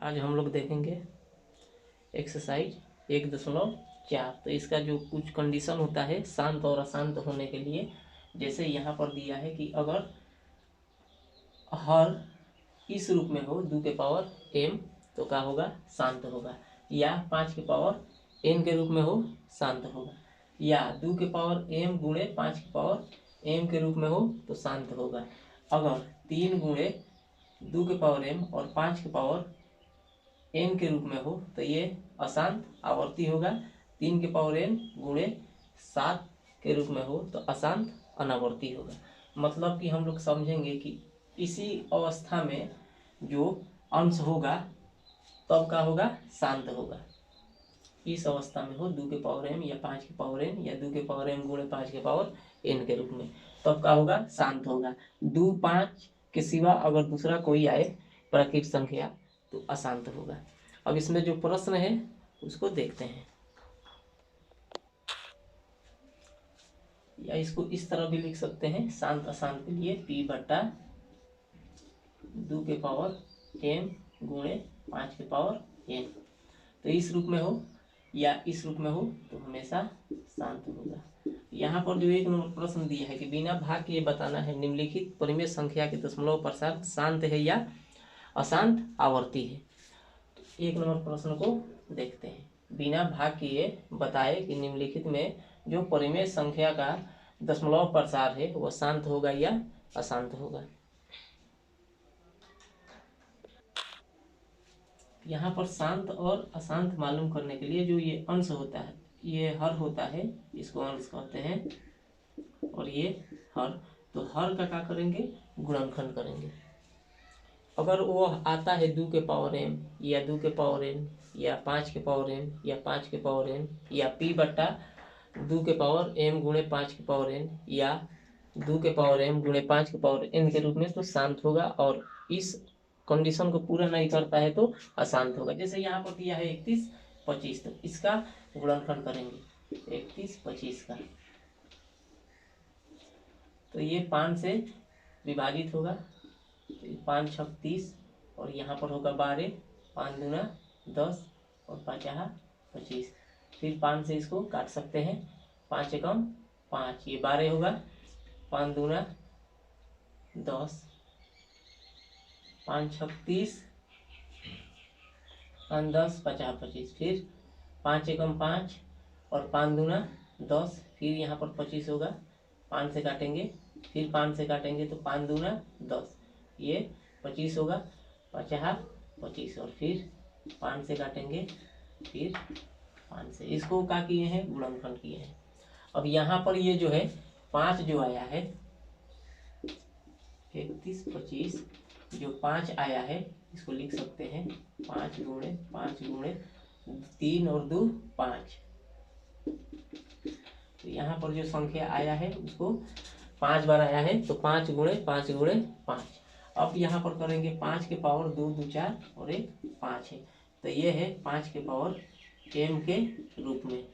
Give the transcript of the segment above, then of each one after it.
आज हम लोग देखेंगे एक्सरसाइज 1.4। तो इसका जो कुछ कंडीशन होता है शांत और अशांत होने के लिए, जैसे यहाँ पर दिया है कि अगर हर इस रूप में हो 2 के पावर m तो क्या होगा, शांत होगा, या 5 के पावर n के रूप में हो शांत होगा, या 2 के पावर m गुणे 5 के पावर m के रूप में हो तो शांत होगा। अगर 3 गुणे 2 के पावर m और 5 के पावर n के रूप में हो तो ये अशांत आवर्ती होगा। 3 के पावर n गुणे 7 के रूप में हो तो अशांत अनावर्ती होगा। मतलब कि हम लोग समझेंगे कि इसी अवस्था में जो अंश होगा तब का होगा, शांत होगा। इस अवस्था में हो 2 के पावर m या 5 के पावर n या 2 के पावर m गुणे 5 के पावर n के रूप में, तब का होगा, शांत होगा। 2, 5 के सिवा अगर दूसरा कोई आए प्राकृत संख्या तो अशांत होगा। अब इसमें जो प्रश्न है उसको देखते हैं, या इसको इस तरह भी लिख सकते हैं, शांत अशांत के लिए p बट्टा 2 के पावर m गुणे 5 के पावर n। तो इस रूप में हो या इस रूप में हो तो हमेशा शांत होगा। यहाँ पर जो 1 नंबर प्रश्न दिया है कि बिना भाग के ये बताना है निम्नलिखित परिमेय संख्या के दशमलव प्रसार शांत है या अशांत आवर्ती है। तो 1 नंबर प्रश्न को देखते हैं। बिना भाग किए बताए कि निम्नलिखित में जो परिमेय संख्या का दशमलव प्रसार है वह शांत होगा या अशांत होगा। यहाँ पर शांत और अशांत मालूम करने के लिए जो ये अंश होता है, ये हर होता है, इसको अंश कहते हैं, और ये हर, तो हर का क्या करेंगे, गुणनखंड करेंगे। अगर वो आता है 2 के पावर m या 2 के पावर n या 5 के पावर m या 5 के पावर n या p बट्टा 2 के पावर m गुणे 5 के पावर n या 2 के पावर m गुणे 5 के पावर n के रूप में, तो शांत होगा। और इस कंडीशन को पूरा नहीं करता है तो अशांत होगा। जैसे यहाँ पर दिया है 31, 25, तो इसका गुणनखंड करेंगे 31, 25 का, तो ये 5 से विभाजित होगा, 5 छक 30 और यहाँ पर होगा 12, 5 दूना 10 और 5 25। फिर 5 से इसको काट सकते हैं, 5 एकम 5, ये 12 होगा, 5 दूना 10, 5 छक 30, 5 10 50 25, फिर 5 एकम 5 और 5 दूना 10, फिर यहाँ पर 25 होगा, 5 से काटेंगे, फिर 5 से काटेंगे तो 5 दूना 10, ये 25 होगा, 50 25, और फिर 5 से काटेंगे, फिर 5 से, इसको क्या किए हैं, गुणनखंड किए हैं। अब यहाँ पर ये जो है 5 जो आया है 31, 25, जो 5 आया है इसको लिख सकते हैं 5 गुणे 5 गुणे 3 और 2 5। तो यहाँ पर जो संख्या आया है उसको 5 बार आया है, तो 5 गुणे 5 गुणे 5। अब यहाँ पर करेंगे 5 के पावर 2 2 4 और 1 5 है, तो ये है 5 के पावर m के रूप में,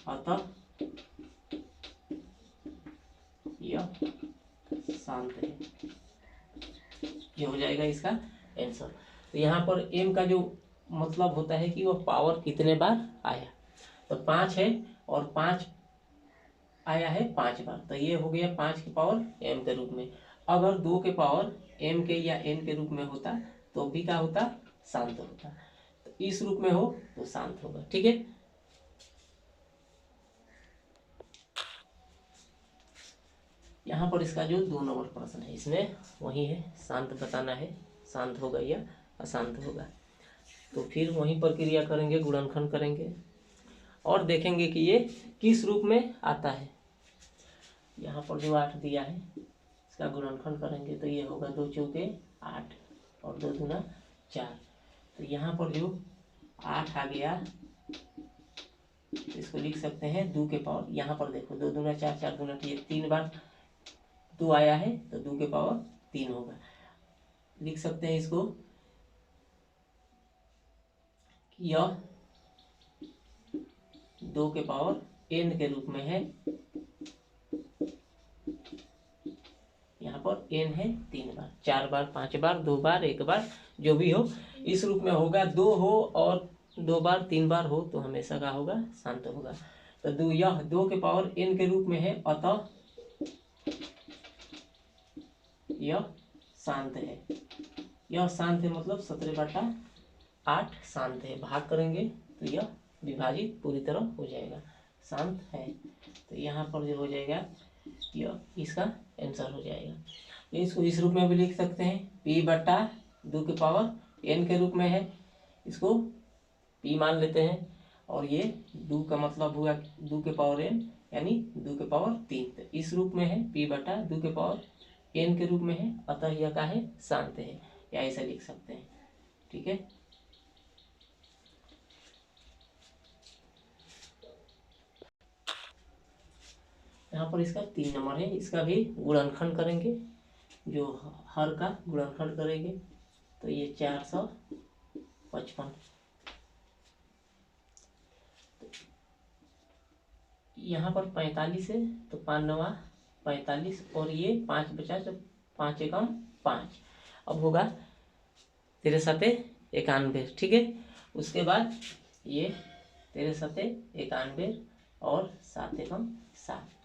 अतः यह शांत है। ये हो जाएगा इसका आंसर। तो यहाँ पर m का जो मतलब होता है कि वह पावर कितने बार आया, तो 5 है और 5 आया है 5 बार, तो ये हो गया 5 के पावर m के रूप में। अगर 2 के पावर m के या n के रूप में होता तो भी क्या होता, शांत होता। तो इस रूप में हो तो शांत होगा। ठीक है, यहाँ पर इसका जो 2 नंबर प्रश्न है इसमें वही है, शांत बताना है, शांत होगा या अशांत होगा। तो फिर वही प्रक्रिया करेंगे, गुणनखंड करेंगे और देखेंगे कि ये किस रूप में आता है। यहाँ पर जो 8 दिया है इसका गुणनखंड करेंगे तो ये होगा 2 चौके 8 और 2 दूना 4। तो यहाँ पर जो 8 आ गया तो इसको लिख सकते हैं 2 के पावर, यहाँ पर देखो 2 दूना 4 4 दूना 3 बार 2 आया है तो 2 के पावर 3 होगा। लिख सकते हैं इसको कि यह 2 के पावर n के रूप में है, यहाँ पर n है 3 बार, 4 बार, 5 बार, 2 बार, 1 बार, जो भी हो इस रूप में होगा। 2 हो और 2 बार 3 बार हो तो हमेशा क्या होगा, शांत होगा। तो यह 2 के पावर n के रूप में है, अतः यह शांत है। यह शांत है मतलब 17/8 शांत है। भाग करेंगे तो यह विभाजित पूरी तरह हो जाएगा, शांत है। तो यहाँ पर जो हो जाएगा यह इसका आंसर हो जाएगा। तो इसको इस रूप में भी लिख सकते हैं, p/2 के पावर n के रूप में है, इसको p मान लेते हैं। और ये 2 का मतलब हुआ 2 के पावर n यानी 2 के पावर 3। तो इस रूप में है, p/2 के पावर n के रूप में है, अतः यह क्या है, शांत है, या ऐसा लिख सकते हैं। ठीक है। यहाँ पर इसका 3 नंबर है, इसका भी गुणनखंड करेंगे, जो हर का गुणनखंड करेंगे तो ये 455। यहाँ पर 45 है तो 5 9 45, और ये 5 बचा तो 5 एकम 5, अब होगा 13 7 91। ठीक है। उसके बाद ये 13 7 91 और 7 एकम 7।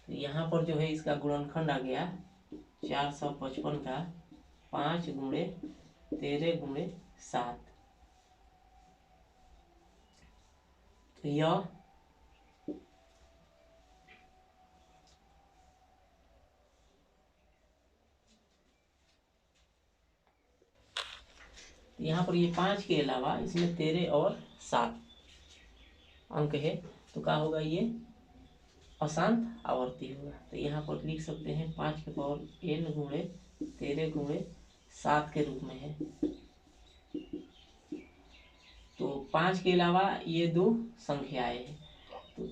तो यहाँ पर जो है इसका गुणनखंड आ गया 455 का 5 गुणे 13 गुणे 7। तो यह यहाँ पर ये 5 के अलावा इसमें 13 और 7 अंक है, तो क्या होगा, ये अशांत आवर्ती होगा। तो यहाँ पर लिख सकते हैं 5 के पावर n गुणे 13 गुणे 7 के रूप में है। तो 5 के अलावा ये 2 संख्याएं हैं, तो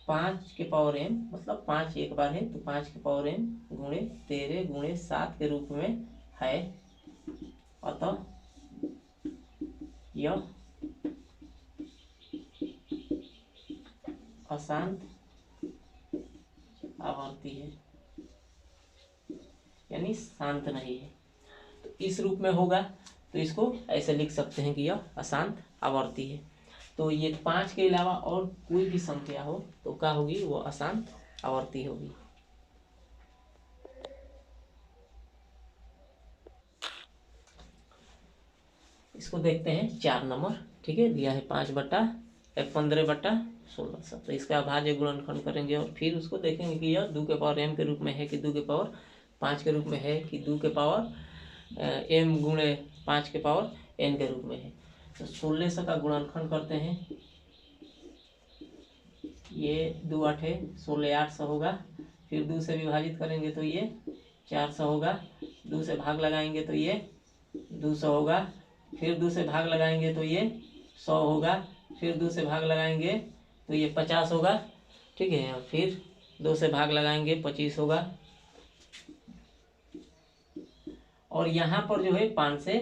5 के पावर m मतलब 5 एक बार है, तो 5 के पावर m गुणे 13 गुणे 7 के रूप में है, अतः यह अशांत आवर्ती है, यानी शांत नहीं है। तो इस रूप में होगा, तो इसको ऐसे लिख सकते हैं कि यह अशांत आवर्ती है। तो ये 5 के अलावा और कोई भी संख्या हो तो क्या होगी, वो अशांत आवर्ती होगी। इसको देखते हैं 4 नंबर। ठीक है, दिया है 5/15/16। तो इसका अभाज्य गुणनखंड करेंगे और फिर उसको देखेंगे कि यह 2 के पावर m के रूप में है कि 2 के पावर 5 के रूप में है कि 2 के पावर m गुणे 5 के पावर n के रूप में है। तो 1600 का गुणनखंड करते हैं, ये 2 8 है, 16 800 होगा। फिर 2 से विभाजित करेंगे तो ये 400 होगा। 2 से भाग लगाएंगे तो ये 200 होगा। फिर 2 से भाग लगाएंगे तो ये 100 होगा। फिर 2 से भाग लगाएंगे तो ये 50 होगा। ठीक है, फिर 2 से भाग लगाएंगे 25 होगा। और यहाँ पर जो है 5 से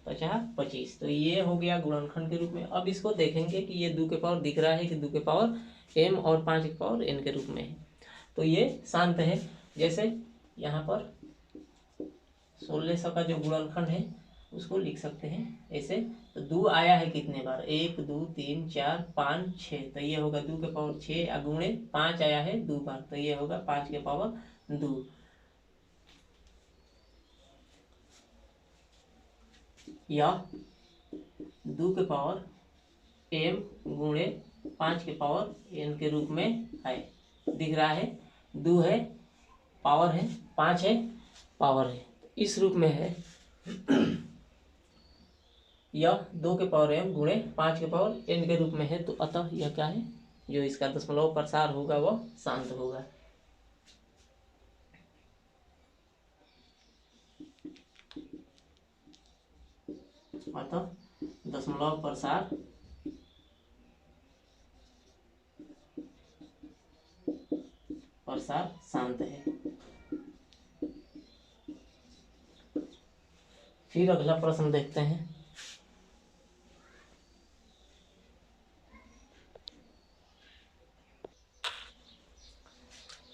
50 25, तो ये हो गया गुणनखंड के रूप में। अब इसको देखेंगे कि ये 2 के पावर दिख रहा है कि 2 के पावर m और 5 के पावर n के रूप में है, तो ये शांत है। जैसे यहाँ पर 1600 का जो गुणनखंड है उसको लिख सकते हैं ऐसे। तो 2 आया है कितने बार, 1 2 3 4 5 6, तो ये होगा 2 के पावर 6 गुणे 5 आया है 2 बार, तो ये होगा 5 के पावर 2। या 2 के पावर m गुणे 5 के पावर n के रूप में है, दिख रहा है। 2 है पावर है, 5 है पावर है, इस रूप में है। यह 2 के पावर m गुणे 5 के पावर n के रूप में है, तो अतः यह क्या है, जो इसका दशमलव प्रसार होगा वह शांत होगा। अतः दशमलव प्रसार शांत है। फिर अगला प्रश्न देखते हैं।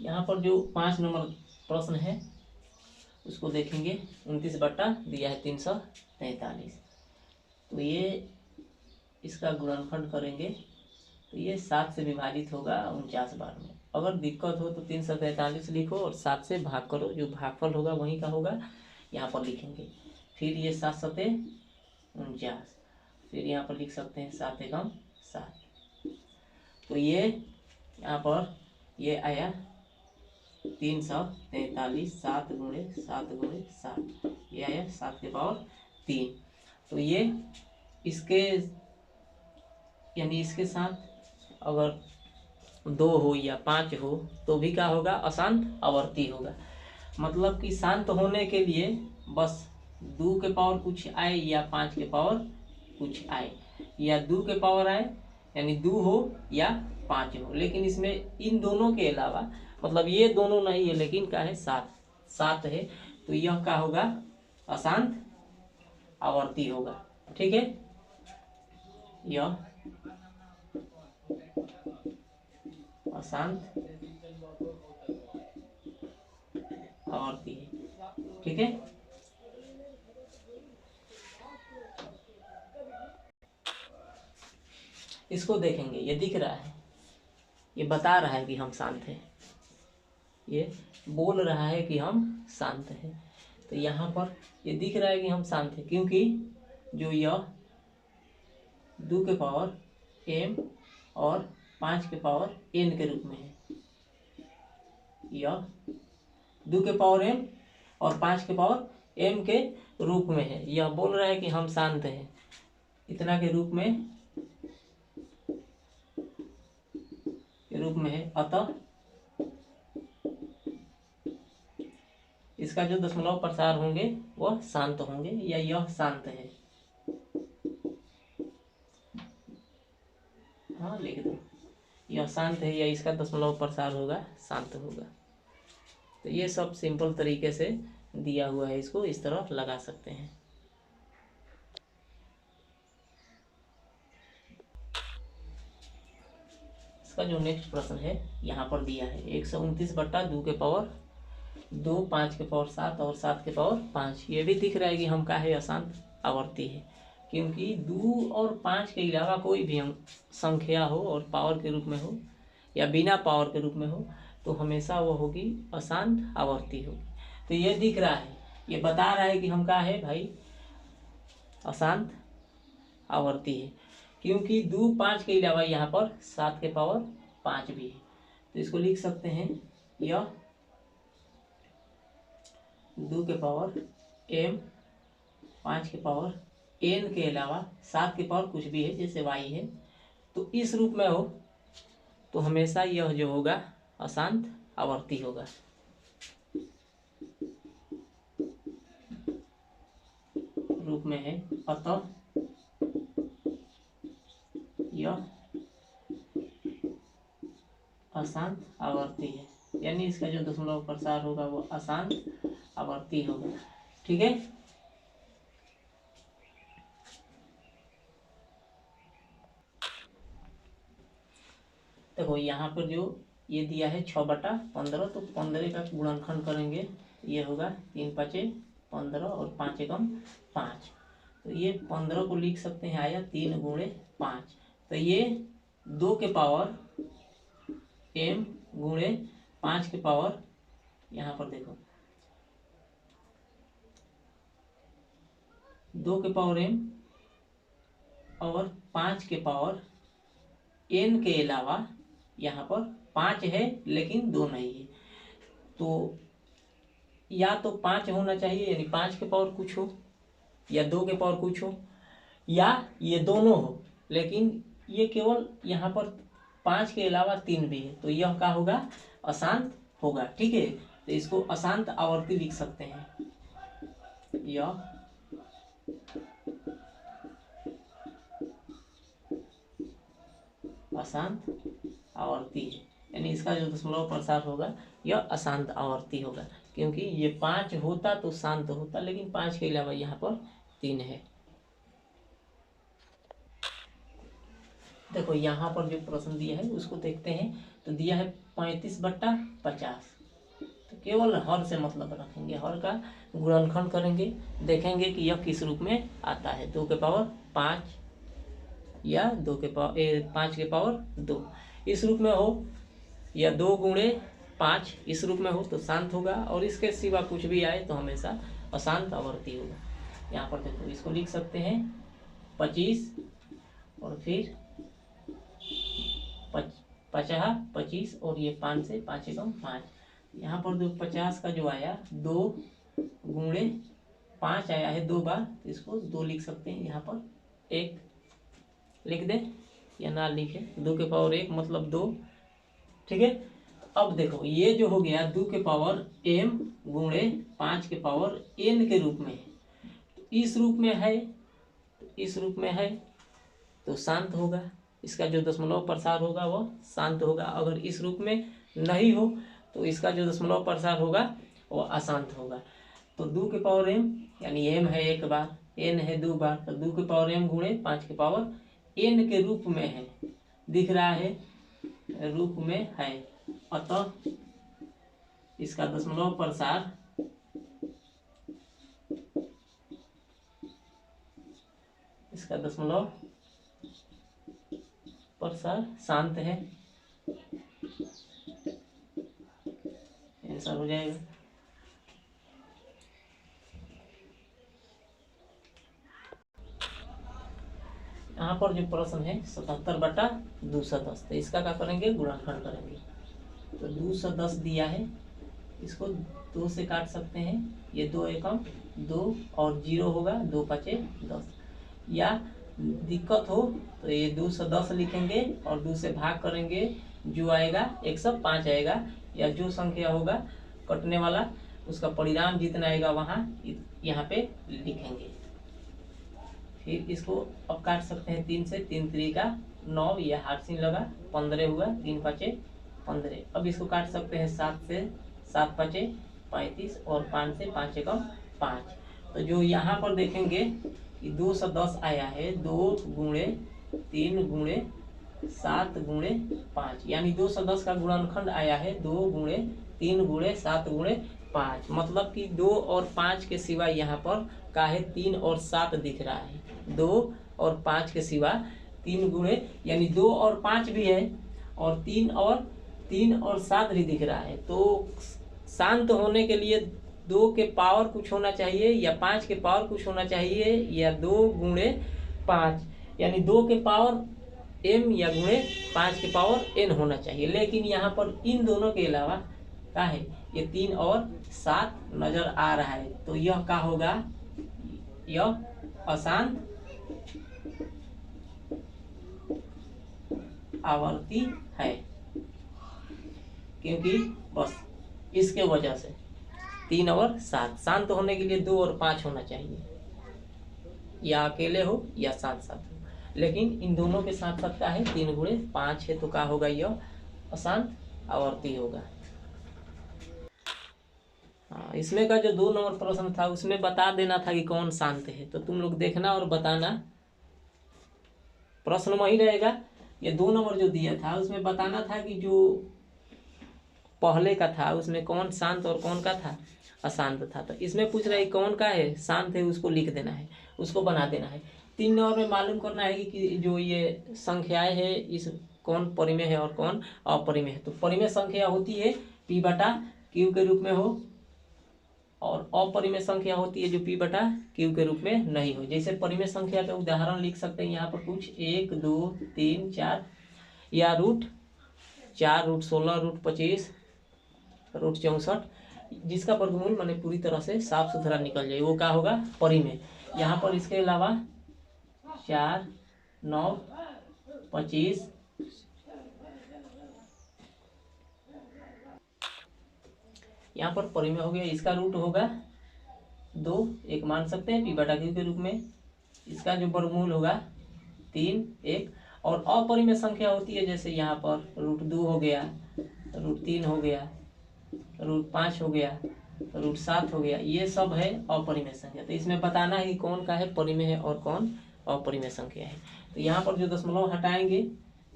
यहाँ पर जो 5 नंबर प्रश्न है उसको देखेंगे। 29 बट्टा दिया है 343। तो ये इसका गुणनखंड करेंगे तो ये 7 से विभाजित होगा 49 बार में। अगर दिक्कत हो तो 343 लिखो और 7 से भाग करो, जो भागफल होगा वहीं का होगा, यहाँ पर लिखेंगे। फिर ये 7 सते 49, फिर यहाँ पर लिख सकते हैं 7 एकम 7। तो ये यहाँ पर ये आया 343, 7 गुणे 7 गुणे 7, ये आया 7 के पावर 3। तो ये इसके यानी इसके साथ अगर 2 हो या 5 हो तो भी क्या होगा, अशांत आवर्ती होगा। मतलब कि शांत होने के लिए बस 2 के पावर कुछ आए या 5 के पावर कुछ आए, या 2 के पावर आए यानी 2 हो या 5 हो, लेकिन इसमें इन दोनों के अलावा मतलब ये दोनों नहीं है, लेकिन क्या है 7 है, तो यह क्या होगा, अशांत आवर्ती होगा। ठीक है, यह अशांत आवर्ती है। ठीक है, इसको देखेंगे, ये दिख रहा है, ये बता रहा है कि हम शांत हैं, ये बोल रहा है कि हम शांत हैं। तो यहाँ पर ये दिख रहा है कि हम शांत हैं, क्योंकि जो यह 2 के पावर m और 5 के पावर n के रूप में है, यह 2 के पावर m और 5 के पावर m के रूप में है। यह बोल रहा है कि हम शांत हैं इतना के रूप में है। अतः इसका जो दशमलव प्रसार होंगे वह शांत होंगे, या यह शांत है। हाँ लिख दो, यह शांत है या इसका दशमलव प्रसार होगा शांत होगा। तो ये सब सिंपल तरीके से दिया हुआ है, इसको इस तरह लगा सकते हैं। इसका जो नेक्स्ट प्रश्न है यहाँ पर दिया है 129 बट्टा 2 के पावर 2, 5 के पावर 7 और 7 के पावर 5। ये भी दिख रहा है कि हम का है, अशांत आवर्ती है, क्योंकि 2 और 5 के अलावा कोई भी संख्या हो और पावर के रूप में हो या बिना पावर के रूप में हो तो हमेशा वो होगी अशांत आवर्ती होगी। तो ये दिख रहा है, ये बता रहा है कि हम का है भाई, अशांत आवर्ती है, क्योंकि 2, 5 के अलावा यहाँ पर 7 के पावर 5 भी है। तो इसको लिख सकते हैं, यह 2 के पावर m, 5 के पावर n के अलावा 7 के पावर कुछ भी है जैसे y है, तो इस रूप में हो तो हमेशा यह जो होगा अशांत आवर्ती होगा। रूप में है, अतः यह अशांत आवर्ती है, यानी इसका जो दशमलव प्रसार होगा वो अशांत आवर्ती होगा। ठीक है, देखो यहाँ पर जो ये दिया है 6/15, तो 15 का गुणनखंड करेंगे, ये होगा 3 5 15 और 5 एकम 5। तो ये 15 को लिख सकते हैं आया 3 गुणे 5। तो ये 2 के पावर m गुणे 5 के पावर, यहाँ पर देखो 2 के पावर m और 5 के पावर n के अलावा यहाँ पर 5 है लेकिन 2 नहीं है, तो या तो 5 होना चाहिए यानी 5 के पावर कुछ हो, या 2 के पावर कुछ हो, या ये दोनों हो, लेकिन ये केवल यहाँ पर 5 के अलावा 3 भी है, तो यह क्या होगा, अशांत होगा। ठीक है, तो इसको अशांत आवर्ती लिख सकते हैं, यह अशांत आवर्ती है, यानी इसका जो दशमलव प्रसार होगा यह अशांत आवर्ती होगा, क्योंकि ये 5 होता तो शांत होता, लेकिन 5 के अलावा यहाँ पर 3 है। देखो यहाँ पर जो प्रश्न दिया है उसको देखते हैं। तो दिया है 35/50, तो केवल हर से मतलब रखेंगे, हर का गुणनखंड करेंगे, देखेंगे कि यह किस रूप में आता है, 2 के पावर 5 या 2 के पावर 5 के पावर 2 इस रूप में हो, या 2 गुणे 5 इस रूप में हो तो शांत होगा, और इसके सिवा कुछ भी आए तो हमेशा अशांत आवर्ती होगा। यहाँ पर देखो इसको लिख सकते हैं 25 और फिर 25 और ये 5 से 5 एकम 5। यहाँ पर जो 50 का जो आया 2 गुणे 5 आया है 2 बार, तो इसको 2 लिख सकते हैं, यहाँ पर 1 लिख दें या ना लिखे, 2 के पावर 1 मतलब 2। ठीक है, अब देखो ये जो हो गया 2 के पावर m गुणे 5 के पावर n के रूप में है, इस रूप में है, इस रूप में है तो शांत होगा, इसका जो दशमलव प्रसार होगा वह शांत होगा। अगर इस रूप में नहीं हो तो इसका जो दशमलव प्रसार होगा वह अशांत होगा। तो 2 के पावर m यानी m है 1 बार, n है 2 बार, तो 2 के पावर m गुणे 5 के पावर n के रूप में है, दिख रहा है रूप में है, अतः इसका दशमलव प्रसार शांत है, आंसर हो जाएगा। यहाँ पर जो प्रश्न है 77/210, तो इसका क्या करेंगे, गुणनखंड करेंगे। तो 210 दिया है, इसको 2 से काट सकते हैं, ये 2 एकम 2 और 0 होगा, 2 5 10, या दिक्कत हो तो ये 210 लिखेंगे और 2 से भाग करेंगे, जो आएगा 105 आएगा, या जो संख्या होगा कटने वाला उसका परिणाम जितना आएगा वहाँ यहाँ पे लिखेंगे। फिर इसको अब काट सकते हैं 3 से, 3 3 का 9, यह हाथ सिन लगा 15 हुआ, 3 5 15। अब इसको काट सकते हैं 7 से, 7 5 35 और 5 से 5 एकम 5। तो जो यहाँ पर देखेंगे कि 210 आया है, 2 गुणे 3 गुणे 7 गुणे 5, यानी 210 का गुणनखंड आया है 2 गुणे 3 गुणे 7 गुणे 5, मतलब कि 2 और 5 के सिवा यहाँ पर का है 3 और 7 दिख रहा है, 2 और 5 के सिवा 3 गुणे यानी 2 और 5 भी है, और 3 और 7 भी दिख रहा है। तो शांत होने के लिए 2 के पावर कुछ होना चाहिए या 5 के पावर कुछ होना चाहिए, या 2 गुणे 5 यानी 2 के पावर m या गुणे 5 के पावर n होना चाहिए। लेकिन यहाँ पर इन दोनों के अलावा क्या है, ये 3 और 7 नजर आ रहा है, तो यह क्या होगा, यह अशांत आवर्ती है, क्योंकि बस इसके वजह से 3 और 7 शांत होने के लिए 2 और 5 होना चाहिए, या अकेले हो या साथ साथ हो, लेकिन इन दोनों के साथ साथ का है 3 गुणे 5 है, तो क्या होगा, यह अशांत आवर्ती होगा। हाँ, इसमें का जो 2 नंबर प्रश्न था उसमें बता देना था कि कौन शांत है, तो तुम लोग देखना और बताना, प्रश्न वही रहेगा। ये 2 नंबर जो दिया था उसमें बताना था कि जो पहले का था उसमें कौन शांत और कौन का था अशांत था। तो इसमें पूछ रहा है कौन का है शांत है, उसको लिख देना है, उसको बना देना है। 3 नंबर में मालूम करना है कि जो ये संख्याएं है इस कौन परिमेय है और कौन अपरिमेय है। तो परिमेय संख्या होती है P/Q के रूप में हो, और अपरिमेय संख्या होती है जो P/Q के रूप में नहीं हो। जैसे परिमेय संख्या का उदाहरण लिख सकते हैं यहाँ पर कुछ 1 2 3 4, या √4 √16 √25 √64, जिसका वर्गमूल माने पूरी तरह से साफ सुथरा निकल जाए, वो क्या होगा, परिमेय। यहाँ पर इसके अलावा 4 9 25 यहाँ पर परिमेय हो गया, इसका रूट होगा 2, एक मान सकते हैं P/Q के रूप में, इसका जो वर्गमूल होगा 3 1, और अपरिमेय संख्या होती है जैसे यहाँ पर √2 हो गया, √3 हो गया, √5 हो गया, √7 हो गया, ये सब है अपरिमेय संख्या। तो इसमें बताना है कि कौन का है परिमेय है और कौन अपरिमेय संख्या है। तो यहाँ पर जो दशमलव हटाएंगे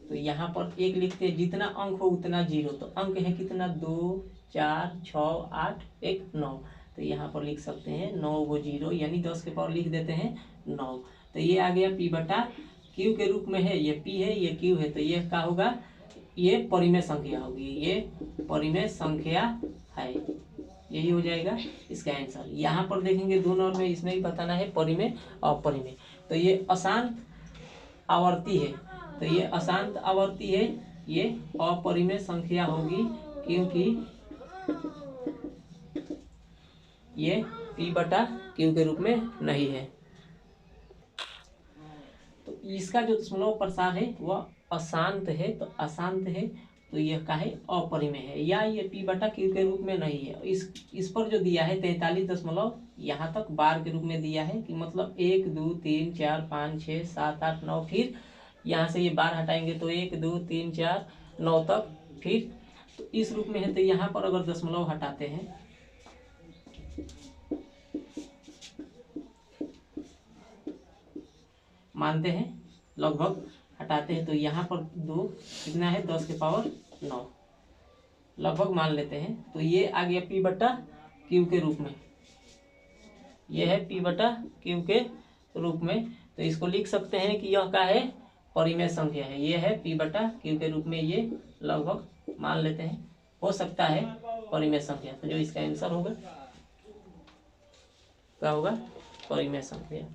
तो यहाँ पर 1 लिखते हैं, जितना अंक हो उतना 0, तो अंक है कितना 2 4 6 8 1 9। तो यहाँ पर लिख सकते हैं 9 गो 0 यानी 10 के पावर लिख देते हैं 9। तो ये आ गया P बटा Q के रूप में है, ये P है ये Q है, तो ये क्या होगा, ये परिमेय संख्या होगी, ये परिमेय संख्या है, यही हो जाएगा इसका आंसर। यहाँ पर देखेंगे 2 नंबर में, इसमें भी बताना है परिमेय और अपरिमेय। तो ये अशांत आवर्ती है, तो ये अशांत आवर्ती है, ये अपरिमेय संख्या होगी क्योंकि ये P बटा Q के रूप में नहीं है। तो इसका जो दशमलव प्रसार है वह अशांत है, तो अशांत है तो यह का है, अपरिमेय है, या ये P बटा Q के रूप में नहीं है। इस पर जो दिया है 43 दशमलव यहाँ तक बार के रूप में दिया है कि मतलब 1 2 3 4 5 6 7 8 9, फिर यहाँ से ये बार हटाएंगे तो 1 2 3 4 9 तक, फिर तो इस रूप में है। तो यहाँ पर अगर दशमलव हटाते हैं, मानते हैं लगभग हटाते हैं, तो यहाँ पर 2 कितना है, 10 के पावर 9 लगभग मान लेते हैं। तो ये आ गया P बटा Q के रूप में, ये है P बटा Q के रूप में। तो इसको लिख सकते हैं कि यह का है, परिमेय संख्या है, ये है P बटा Q के रूप में, ये लगभग मान लेते हैं, हो सकता है परिमेय संख्या। तो जो इसका आंसर होगा क्या होगा, परिमेय संख्या।